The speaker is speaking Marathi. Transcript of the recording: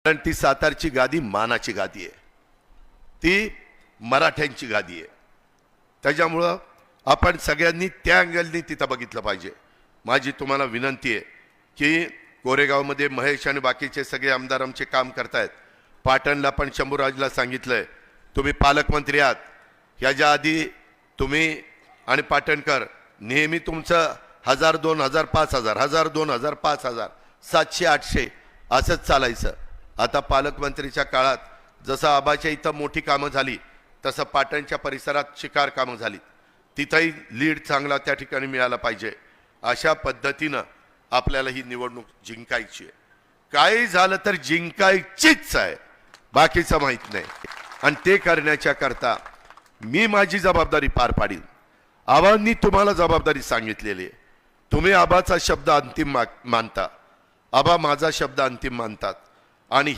कारण ती सातारची गादी मानाची गादी आहे, ती मराठ्यांची गादी आहे. त्याच्यामुळं आपण सगळ्यांनी त्या अँगलनी तिथं बघितलं पाहिजे. माझी तुम्हाला विनंती आहे की कोरेगावमध्ये महेश आणि बाकीचे सगळे आमदार आमचे काम करतायत. पाटणला पण शंभूराजला सांगितलंय, तुम्ही पालकमंत्री आहात, ह्याच्या आधी तुम्ही आणि पाटणकर नेहमी तुमचं 1000, 2000, 5000, 1000, 2000, 5000, 700, 800 असंच चालायचं. आता पालकमंत्रीच्या काळात जसं आबाच्या इथं मोठी कामं झाली तसं पाटणच्या परिसरात शिकार कामं झाली, तिथंही लीड चांगला त्या ठिकाणी मिळाला पाहिजे. अशा पद्धतीनं आपल्याला ही निवडणूक जिंकायची आहे. काही झालं तर जिंकायचीच आहे, बाकीचं माहीत नाही. आणि ते करण्याच्या करता मी माझी जबाबदारी पार पाडीन. आबांनी तुम्हाला जबाबदारी सांगितलेली आहे. तुम्ही आबाचा शब्द अंतिम मानता, आबा माझा शब्द अंतिम मानतात. आणि